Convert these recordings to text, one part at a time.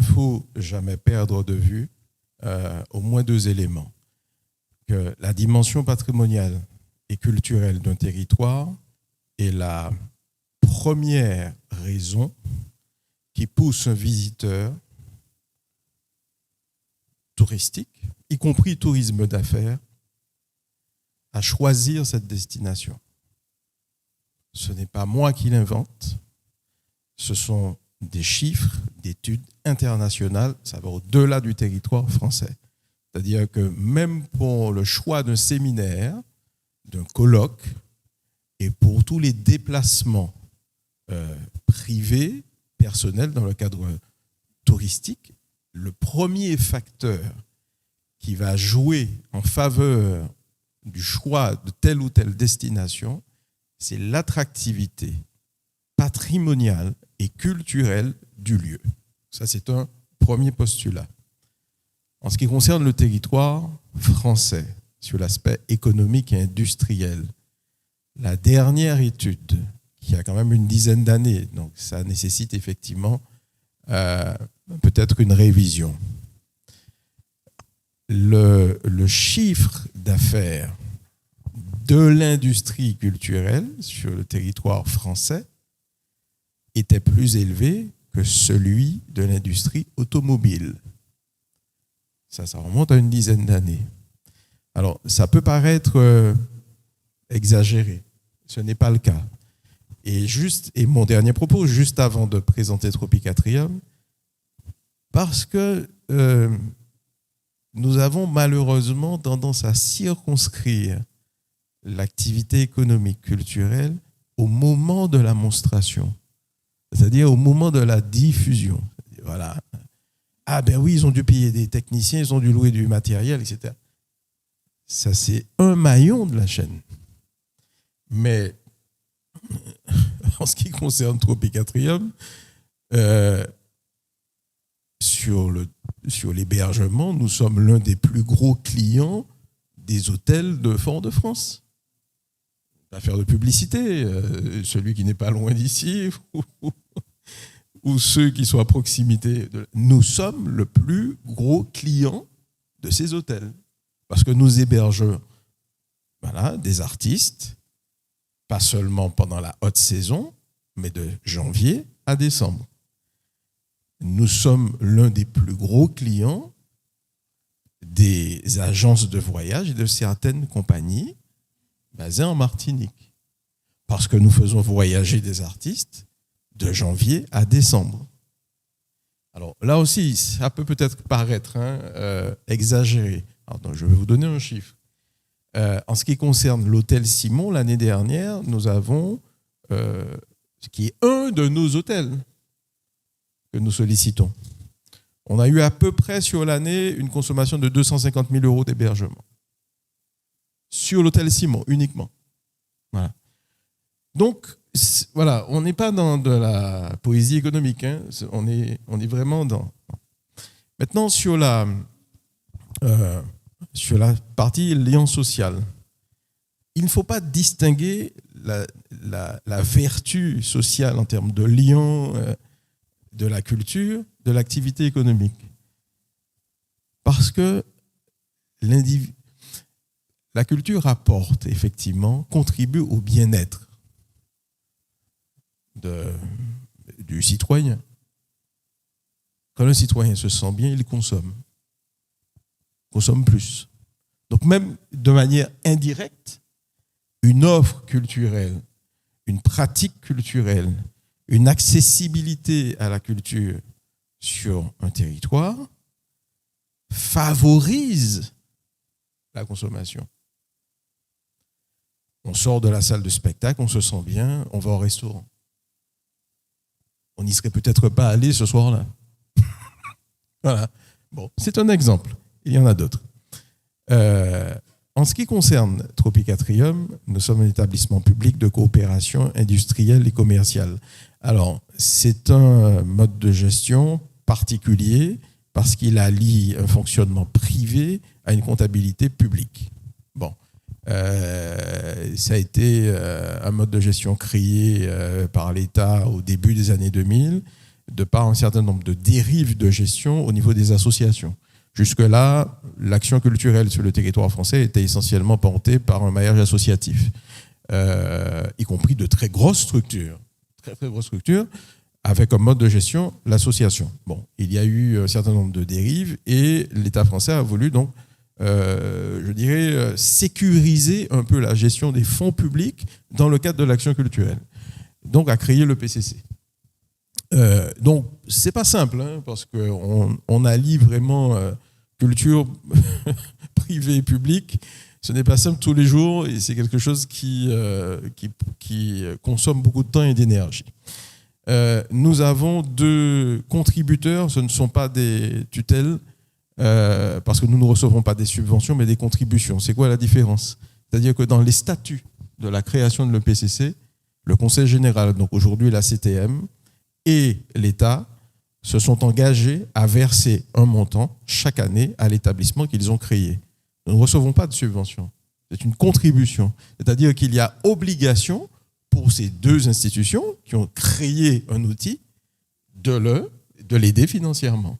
faut jamais perdre de vue au moins deux éléments. Que la dimension patrimoniale et culturelle d'un territoire est la première raison qui pousse un visiteur touristique, y compris tourisme d'affaires, à choisir cette destination. Ce n'est pas moi qui l'invente, ce sont des chiffres d'études internationales, ça va au-delà du territoire français. C'est-à-dire que même pour le choix d'un séminaire, d'un colloque, et pour tous les déplacements privés, personnels dans le cadre touristique, le premier facteur qui va jouer en faveur du choix de telle ou telle destination, c'est l'attractivité patrimoniale et culturelle du lieu. Ça, c'est un premier postulat. En ce qui concerne le territoire français, sur l'aspect économique et industriel, la dernière étude, qui a quand même une dizaine d'années, donc ça nécessite effectivement peut-être une révision. Le chiffre d'affaires de l'industrie culturelle sur le territoire français était plus élevé que celui de l'industrie automobile. Ça remonte à une dizaine d'années. Alors, ça peut paraître exagéré. Ce n'est pas le cas. Et mon dernier propos, juste avant de présenter Tropicatrium, parce que nous avons malheureusement tendance à circonscrire l'activité économique culturelle au moment de la monstration, c'est-à-dire au moment de la diffusion. Voilà. Ah ben oui, ils ont dû payer des techniciens, ils ont dû louer du matériel, etc. Ça, c'est un maillon de la chaîne. Mais en ce qui concerne Tropicatrium, sur l'hébergement, nous sommes l'un des plus gros clients des hôtels de Fort-de-France. Pas faire de publicité, celui qui n'est pas loin d'ici ou ceux qui sont à proximité. Nous sommes le plus gros client de ces hôtels parce que nous hébergeons des artistes, pas seulement pendant la haute saison, mais de janvier à décembre. Nous sommes l'un des plus gros clients des agences de voyage et de certaines compagnies basées en Martinique. Parce que nous faisons voyager des artistes de janvier à décembre. Alors là aussi, ça peut peut-être paraître exagéré. Alors, je vais vous donner un chiffre. En ce qui concerne l'hôtel Simon, l'année dernière, nous avons, ce qui est un de nos hôtels que nous sollicitons. On a eu à peu près sur l'année une consommation de 250 000 € d'hébergement. Sur l'hôtel Simon, uniquement. Voilà. Donc, voilà, on n'est pas dans de la poésie économique. Hein. On est vraiment dans... Maintenant, sur la partie lien social, il ne faut pas distinguer la vertu sociale en termes de lien de la culture de l'activité économique. Parce que la culture apporte, effectivement, contribue au bien-être du citoyen. Quand le citoyen se sent bien, il consomme plus. Donc même de manière indirecte, une offre culturelle, une pratique culturelle, une accessibilité à la culture sur un territoire favorise la consommation. On sort de la salle de spectacle, on se sent bien, on va au restaurant. On n'y serait peut-être pas allé ce soir-là. Voilà. Bon, c'est un exemple. Il y en a d'autres. En ce qui concerne Tropicatrium, nous sommes un établissement public de coopération industrielle et commerciale. Alors, c'est un mode de gestion particulier parce qu'il allie un fonctionnement privé à une comptabilité publique. Bon, ça a été un mode de gestion créé par l'État au début des années 2000 de par un certain nombre de dérives de gestion au niveau des associations. Jusque-là, l'action culturelle sur le territoire français était essentiellement portée par un maillage associatif, y compris de très grosses structures, très grosses structures, avec comme mode de gestion l'association. Bon, il y a eu un certain nombre de dérives et l'État français a voulu donc, je dirais, sécuriser un peu la gestion des fonds publics dans le cadre de l'action culturelle. Donc, a créé le PCC. Donc, c'est pas simple, hein, parce qu'on allie vraiment culture privée et publique. Ce n'est pas simple tous les jours et c'est quelque chose qui consomme beaucoup de temps et d'énergie. Nous avons 2 contributeurs, ce ne sont pas des tutelles, parce que nous ne recevons pas des subventions, mais des contributions. C'est quoi la différence? C'est-à-dire que dans les statuts de la création de l'EPCC, le Conseil général, donc aujourd'hui la CTM, et l'État se sont engagés à verser un montant chaque année à l'établissement qu'ils ont créé. Nous ne recevons pas de subvention. C'est une contribution. C'est-à-dire qu'il y a obligation pour ces 2 institutions qui ont créé un outil de l'aider financièrement.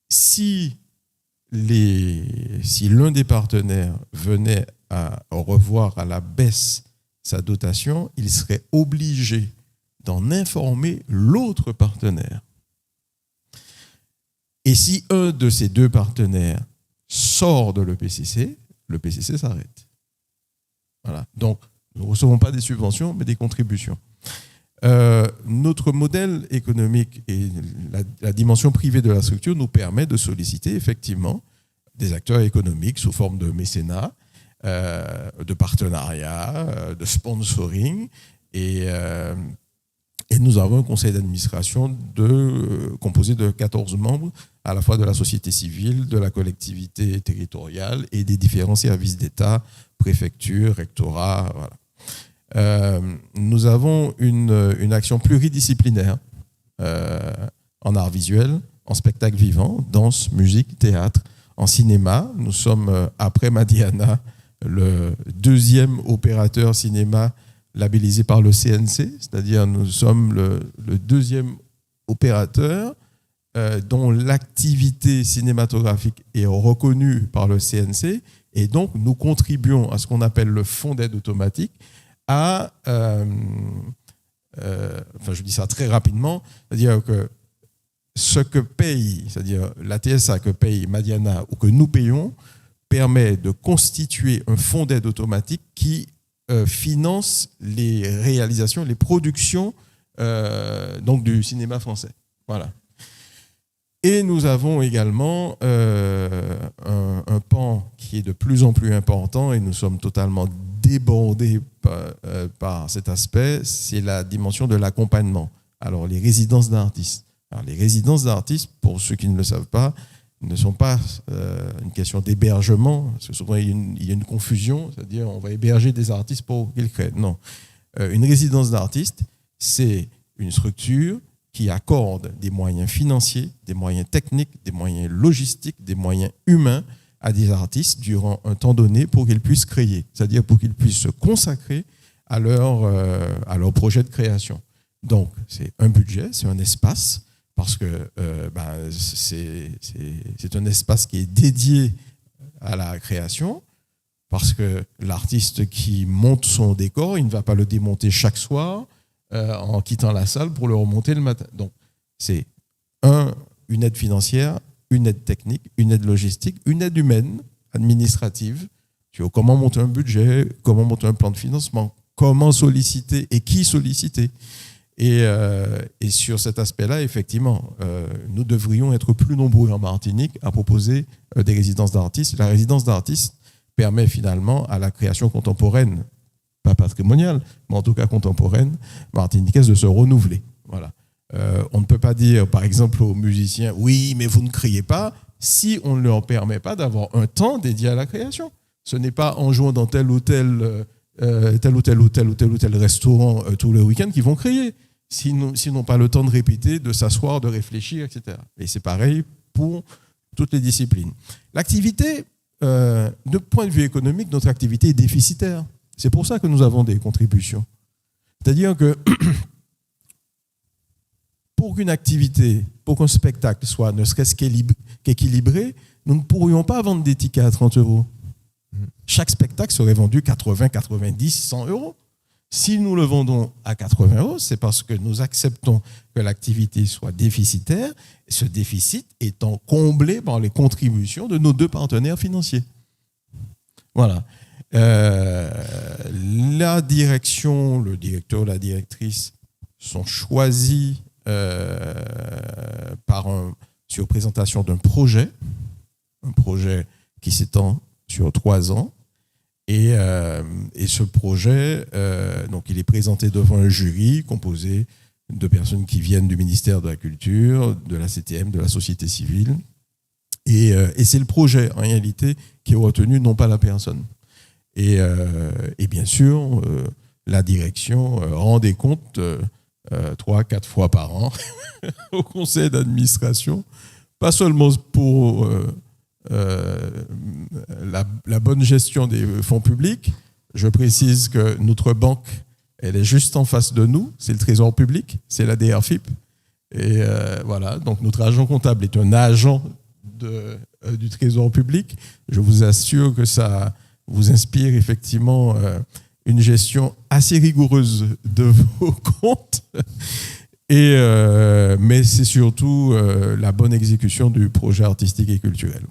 Si l'un des partenaires venait à revoir à la baisse sa dotation, il serait obligé d'en informer l'autre partenaire. Et si un de ces 2 partenaires sort de l'EPCC, l'EPCC s'arrête. Voilà. Donc, nous ne recevons pas des subventions, mais des contributions. Notre modèle économique et la dimension privée de la structure nous permet de solliciter effectivement des acteurs économiques sous forme de mécénat, de partenariat, de sponsoring. Et nous avons un conseil d'administration composé de 14 membres, à la fois de la société civile, de la collectivité territoriale et des différents services d'État, préfecture, rectorat. Voilà. Nous avons une action pluridisciplinaire en art visuel, en spectacle vivant, danse, musique, théâtre, en cinéma. Nous sommes, après Madiana, le 2e opérateur cinéma labellisé par le CNC, c'est-à-dire nous sommes le 2e opérateur dont l'activité cinématographique est reconnue par le CNC, et donc nous contribuons à ce qu'on appelle le fonds d'aide automatique à, je dis ça très rapidement, c'est-à-dire que ce que paye, c'est-à-dire la TSA que paye Madiana ou que nous payons, permet de constituer un fonds d'aide automatique qui finance les réalisations, les productions donc du cinéma français. Voilà. Et nous avons également un pan qui est de plus en plus important et nous sommes totalement débordés par cet aspect, c'est la dimension de l'accompagnement. Alors, les résidences d'artistes. Alors, les résidences d'artistes, pour ceux qui ne le savent pas, ne sont pas une question d'hébergement, parce que souvent il y a une confusion, c'est-à-dire on va héberger des artistes pour qu'ils créent. Non. Une résidence d'artiste, c'est une structure qui accorde des moyens financiers, des moyens techniques, des moyens logistiques, des moyens humains à des artistes durant un temps donné pour qu'ils puissent créer, c'est-à-dire pour qu'ils puissent se consacrer à leur projet de création. Donc, c'est un budget, c'est un espace, parce que c'est un espace qui est dédié à la création, parce que l'artiste qui monte son décor, il ne va pas le démonter chaque soir en quittant la salle pour le remonter le matin. Donc, c'est une aide financière, une aide technique, une aide logistique, une aide humaine, administrative, sur comment monter un budget, comment monter un plan de financement, comment solliciter et qui solliciter. Et sur cet aspect-là, effectivement, nous devrions être plus nombreux en Martinique à proposer des résidences d'artistes. La résidence d'artistes permet finalement à la création contemporaine, pas patrimoniale, mais en tout cas contemporaine, martiniquaise, de se renouveler. Voilà. On ne peut pas dire, par exemple, aux musiciens, oui, mais vous ne créez pas, si on ne leur permet pas d'avoir un temps dédié à la création. Ce n'est pas en jouant dans tel ou tel restaurant tous les week-ends qu'ils vont créer. S'ils n'ont pas le temps de répéter, de s'asseoir, de réfléchir, etc. Et c'est pareil pour toutes les disciplines. L'activité, de point de vue économique, notre activité est déficitaire. C'est pour ça que nous avons des contributions. C'est-à-dire que pour qu'une activité, pour qu'un spectacle soit ne serait-ce qu'équilibré, nous ne pourrions pas vendre des tickets à 30 euros. Chaque spectacle serait vendu 80, 90, 100 euros. Si nous le vendons à 80 euros, c'est parce que nous acceptons que l'activité soit déficitaire, ce déficit étant comblé par les contributions de nos deux partenaires financiers. Voilà. La direction, le directeur, la directrice sont choisis sur présentation d'un projet, un projet qui s'étend sur 3 ans. Et ce projet, donc il est présenté devant un jury composé de personnes qui viennent du ministère de la Culture, de la CTM, de la société civile. Et c'est le projet, en réalité, qui est retenu, non pas la personne. Et bien sûr, la direction rend des comptes 3-4 fois par an au conseil d'administration, pas seulement pour la bonne gestion des fonds publics. Je précise que notre banque, elle est juste en face de nous, c'est le Trésor public, c'est la DRFIP. Et voilà, donc notre agent comptable est un agent du Trésor public. Je vous assure que ça vous inspire effectivement une gestion assez rigoureuse de vos comptes. Mais c'est surtout la bonne exécution du projet artistique et culturel. Voilà.